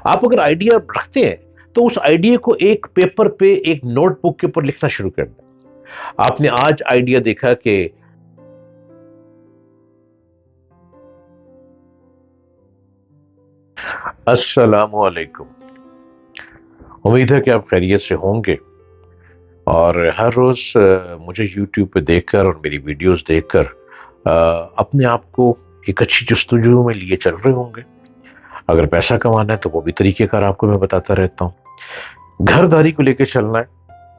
آپ اگر آئیڈیا رکھتے ہیں تو اس آئیڈیا کو ایک پیپر پہ ایک نوٹ بک کے اوپر لکھنا شروع کر دیں. آپ نے آج آئیڈیا دیکھا کہ السلام علیکم، امید ہے کہ آپ خیریت سے ہوں گے اور ہر روز مجھے یوٹیوب پہ دیکھ کر اور میری ویڈیوز دیکھ کر اپنے آپ کو ایک اچھی جستجو میں لیے چل رہے ہوں گے. اگر پیسہ کمانا ہے تو وہ بھی طریقہ کار آپ کو میں بتاتا رہتا ہوں. گھر داری کو لے کے چلنا ہے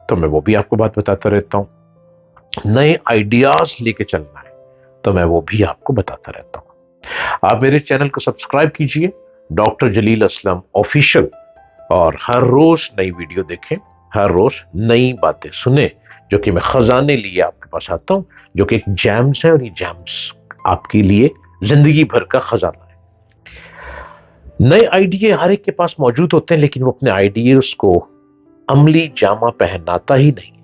تو میں وہ بھی آپ کو بات بتاتا رہتا ہوں. نئے آئیڈیاز لے کے چلنا ہے تو میں وہ بھی آپ کو بتاتا رہتا ہوں. آپ میرے چینل کو سبسکرائب کیجئے، ڈاکٹر جلیل اسلم آفیشل، اور ہر روز نئی ویڈیو دیکھیں، ہر روز نئی باتیں سنیں جو کہ میں خزانے لیے آپ کے پاس آتا ہوں، جو کہ ایک جیمز ہے، اور یہ جیمز آپ کے لیے زندگی بھر کا خزانہ ہے. نئے آئیڈیا ہر ایک کے پاس موجود ہوتے ہیں، لیکن وہ اپنے آئیڈیاز کو عملی جامہ پہناتا ہی نہیں ہے.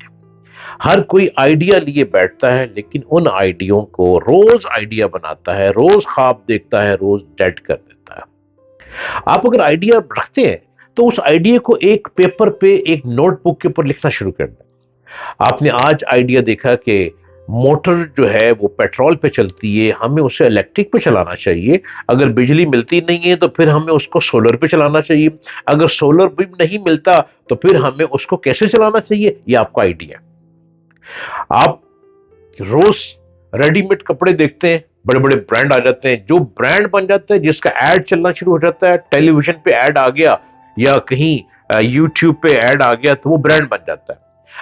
ہر کوئی آئیڈیا لیے بیٹھتا ہے لیکن ان آئیڈیوں کو روز آئیڈیا بناتا ہے، روز خواب دیکھتا ہے، روز ڈیڈ کر دیتا ہے. آپ اگر آئیڈیا رکھتے ہیں تو اس آئیڈیا کو ایک پیپر پہ ایک نوٹ بک کے اوپر لکھنا شروع کر دیں. آپ نے آج آئیڈیا دیکھا کہ موٹر جو ہے وہ پیٹرول پہ چلتی ہے، ہمیں اسے الیکٹرک پہ چلانا چاہیے. اگر بجلی ملتی نہیں ہے تو پھر ہمیں اس کو سولر پہ چلانا چاہیے. اگر سولر بھی نہیں ملتا تو پھر ہمیں اس کو کیسے چلانا چاہیے، یہ آپ کا آئیڈیا ہے. آپ روز ریڈی میڈ کپڑے دیکھتے ہیں، بڑے بڑے برانڈ آ جاتے ہیں، جو برانڈ بن جاتا ہے، جس کا ایڈ چلنا شروع ہو جاتا ہے، ٹیلی ویژن پہ ایڈ آ گیا یا کہیں یوٹیوب پہ ایڈ آ گیا تو وہ برانڈ بن جاتا ہے.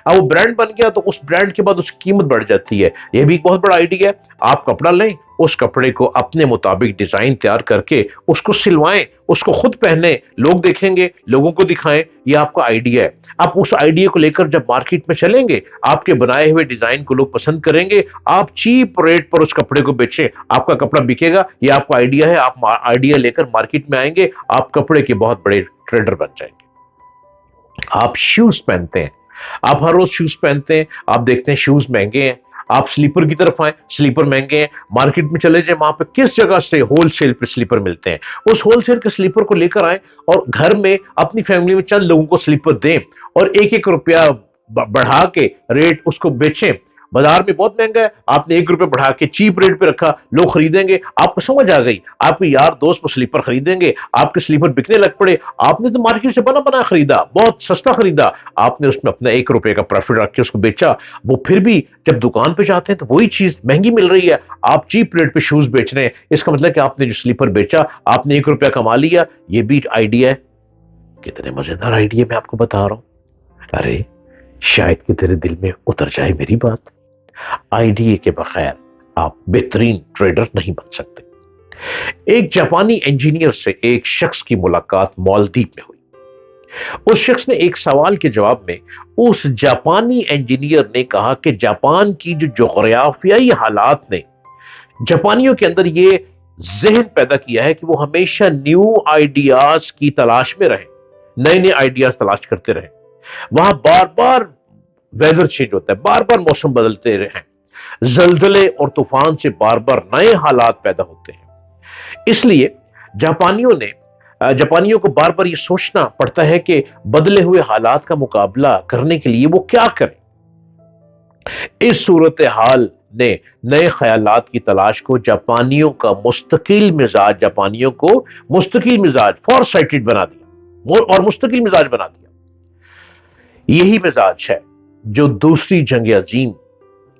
اب وہ برانڈ بن گیا تو اس برانڈ کے بعد اس کی قیمت بڑھ جاتی ہے. یہ بھی ایک بہت بڑا آئیڈیا ہے. آپ کپڑا لیں، اس کپڑے کو اپنے مطابق ڈیزائن تیار کر کے اس کو سلوائیں، اس کو خود پہنیں، لوگ دیکھیں گے، لوگوں کو دکھائیں. یہ آپ کا آئیڈیا ہے. آپ اس آئیڈیا کو لے کر جب مارکیٹ میں چلیں گے، آپ کے بنائے ہوئے ڈیزائن کو لوگ پسند کریں گے، آپ چیپ ریٹ پر اس کپڑے کو بیچیں، آپ کا کپڑا بکے گا. یہ آپ کا آئیڈیا ہے. آپ آئیڈیا لے کر مارکیٹ میں آئیں گے، آپ کپڑے کے بہت بڑے ٹریڈر بن جائیں گے. آپ شوز پہنتے ہیں، آپ ہر روز شوز پہنتے ہیں، آپ دیکھتے ہیں شوز مہنگے ہیں. آپ سلیپر کی طرف آئیں، سلیپر مہنگے ہیں. مارکیٹ میں چلے جائیں، وہاں پہ کس جگہ سے ہول سیل پہ سلیپر ملتے ہیں، اس ہول سیل کے سلیپر کو لے کر آئیں اور گھر میں اپنی فیملی میں چند لوگوں کو سلیپر دیں اور ایک ایک روپیہ بڑھا کے ریٹ اس کو بیچیں. بازار میں بہت مہنگا ہے، آپ نے 1 روپے بڑھا کے چیپ ریٹ پہ رکھا، لوگ خریدیں گے. آپ کو سمجھ آ گئی، آپ کے یار دوست وہ سلیپر خریدیں گے، آپ کے سلیپر بکنے لگ پڑے. آپ نے تو مارکیٹ سے بنا بنا خریدا، بہت سستا خریدا، آپ نے اس میں اپنا 1 روپے کا پروفٹ رکھ کے اس کو بیچا. وہ پھر بھی جب دکان پہ جاتے ہیں تو وہی چیز مہنگی مل رہی ہے، آپ چیپ ریٹ پہ شوز بیچ رہے ہیں. اس کا مطلب کہ آپ نے جو سلیپر بیچا، آپ نے 1 روپیہ کما لیا. یہ بھی آئیڈیا ہے. کتنے مزیدار آئیڈیا میں آپ کو بتا رہا ہوں. ارے شاید کہ تیرے دل میں اتر جائے میری بات. آئیڈیا کے بغیر آپ بہترین ٹریڈر نہیں بن سکتے. ایک جاپانی انجینئر سے ایک شخص کی ملاقات مالدیپ میں ہوئی. اس شخص نے ایک سوال کے جواب میں اس جاپانی انجینئر نے کہا کہ جاپان کی جو جغرافیائی حالات نے جاپانیوں کے اندر یہ ذہن پیدا کیا ہے کہ وہ ہمیشہ نیو آئیڈیاز کی تلاش میں رہیں، نئے نئے آئیڈیاز تلاش کرتے رہیں. وہاں بار بار ویدر چینج ہوتا ہے، بار بار موسم بدلتے رہیں، زلزلے اور طوفان سے بار بار نئے حالات پیدا ہوتے ہیں. اس لیے جاپانیوں کو بار بار یہ سوچنا پڑتا ہے کہ بدلے ہوئے حالات کا مقابلہ کرنے کے لیے وہ کیا کریں. اس صورتحال نے نئے خیالات کی تلاش کو جاپانیوں کو مستقل مزاج فار سائٹڈ بنا دیا اور مستقل مزاج بنا دیا. یہی مزاج ہے جو دوسری جنگ عظیم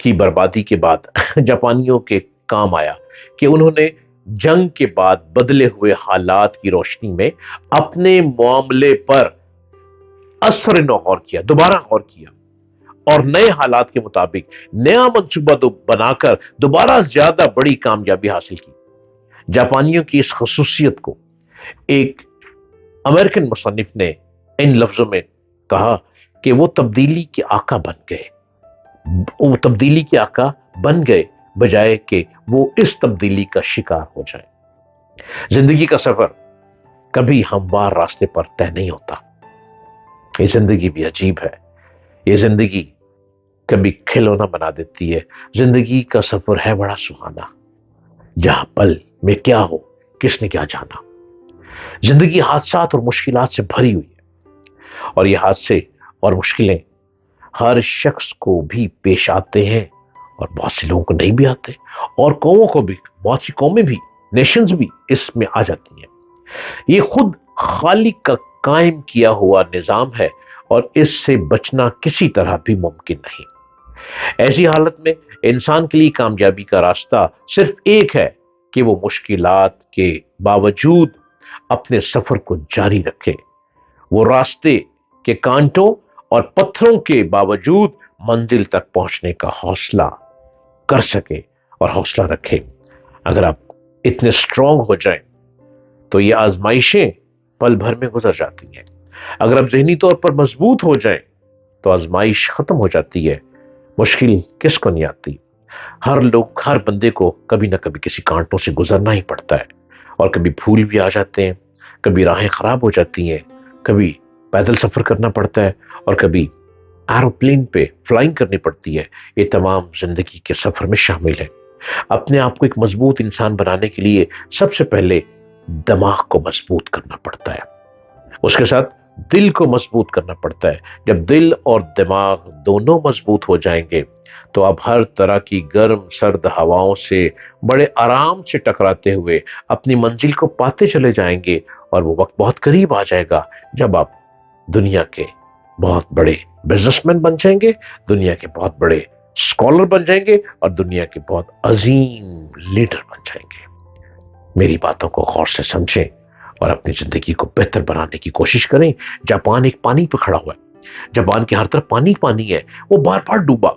کی بربادی کے بعد جاپانیوں کے کام آیا کہ انہوں نے جنگ کے بعد بدلے ہوئے حالات کی روشنی میں اپنے معاملے پر اثر نو غور کیا، دوبارہ غور کیا اور نئے حالات کے مطابق نیا منصوبہ بنا کر دوبارہ زیادہ بڑی کامیابی حاصل کی. جاپانیوں کی اس خصوصیت کو ایک امریکن مصنف نے ان لفظوں میں کہا کہ وہ تبدیلی کے آقا بن گئے. وہ تبدیلی کے آقا بن گئے بجائے کہ وہ اس تبدیلی کا شکار ہو جائے. زندگی کا سفر کبھی ہموار راستے پر طے نہیں ہوتا. یہ زندگی بھی عجیب ہے. یہ زندگی کبھی کھلونا بنا دیتی ہے. زندگی کا سفر ہے بڑا سہانا، جہاں پل میں کیا ہو کس نے کیا جانا. زندگی حادثات اور مشکلات سے بھری ہوئی ہے، اور یہ حادثے اور مشکلیں ہر شخص کو بھی پیش آتے ہیں، اور بہت سے لوگوں کو نہیں بھی آتے، اور قوموں کو بھی، بہت سی قومیں بھی، نیشنز بھی اس میں آ جاتی ہیں۔ یہ خود خالق کا قائم کیا ہوا نظام ہے، اور اس سے بچنا کسی طرح بھی ممکن نہیں۔ ایسی حالت میں انسان کے لیے کامیابی کا راستہ صرف ایک ہے کہ وہ مشکلات کے باوجود اپنے سفر کو جاری رکھے، وہ راستے کے کانٹوں اور پتھروں کے باوجود منزل تک پہنچنے کا حوصلہ کر سکے اور حوصلہ رکھے۔ اگر آپ اتنے اسٹرانگ ہو جائیں تو یہ آزمائشیں پل بھر میں گزر جاتی ہیں۔ اگر آپ ذہنی طور پر مضبوط ہو جائیں تو آزمائش ختم ہو جاتی ہے۔ مشکل کس کو نہیں آتی؟ ہر بندے کو کبھی نہ کبھی کسی کانٹوں سے گزرنا ہی پڑتا ہے، اور کبھی پھول بھی آ جاتے ہیں، کبھی راہیں خراب ہو جاتی ہیں، کبھی پیدل سفر کرنا پڑتا ہے، اور کبھی ایروپلین پہ فلائنگ کرنی پڑتی ہے۔ یہ تمام زندگی کے سفر میں شامل ہے۔ اپنے آپ کو ایک مضبوط انسان بنانے کے لیے سب سے پہلے دماغ کو مضبوط کرنا پڑتا ہے، اس کے ساتھ دل کو مضبوط کرنا پڑتا ہے۔ جب دل اور دماغ دونوں مضبوط ہو جائیں گے تو آپ ہر طرح کی گرم سرد ہواؤں سے بڑے آرام سے ٹکراتے ہوئے اپنی منزل کو پاتے چلے جائیں گے، اور وہ وقت بہت قریب آ جائے گا جب آپ دنیا کے بہت بڑے بزنس مین بن جائیں گے، دنیا کے بہت بڑے اسکالر بن جائیں گے، اور دنیا کے بہت عظیم لیڈر بن جائیں گے۔ میری باتوں کو غور سے سمجھیں اور اپنی زندگی کو بہتر بنانے کی کوشش کریں۔ جاپان ایک پانی پہ کھڑا ہوا ہے، جاپان کے ہر طرف پانی پانی ہے، وہ بار بار ڈوبا۔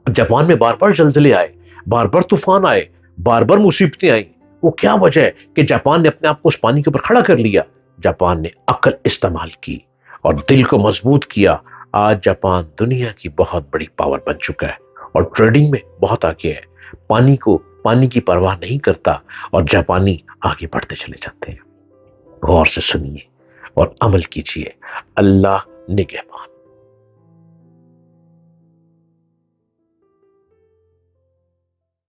جاپان میں بار بار زلزلے آئے، بار بار طوفان آئے، بار بار مصیبتیں آئیں۔ وہ کیا وجہ ہے کہ جاپان نے اپنے آپ کو اس پانی کے اوپر کھڑا کر لیا؟ جاپان نے عقل استعمال کی اور دل کو مضبوط کیا۔ آج جاپان دنیا کی بہت بڑی پاور بن چکا ہے، اور ٹریڈنگ میں بہت آگے ہے۔ پانی کی پرواہ نہیں کرتا، اور جاپانی آگے بڑھتے چلے جاتے ہیں۔ غور سے سنیے اور عمل کیجیے۔ اللہ نگہبان۔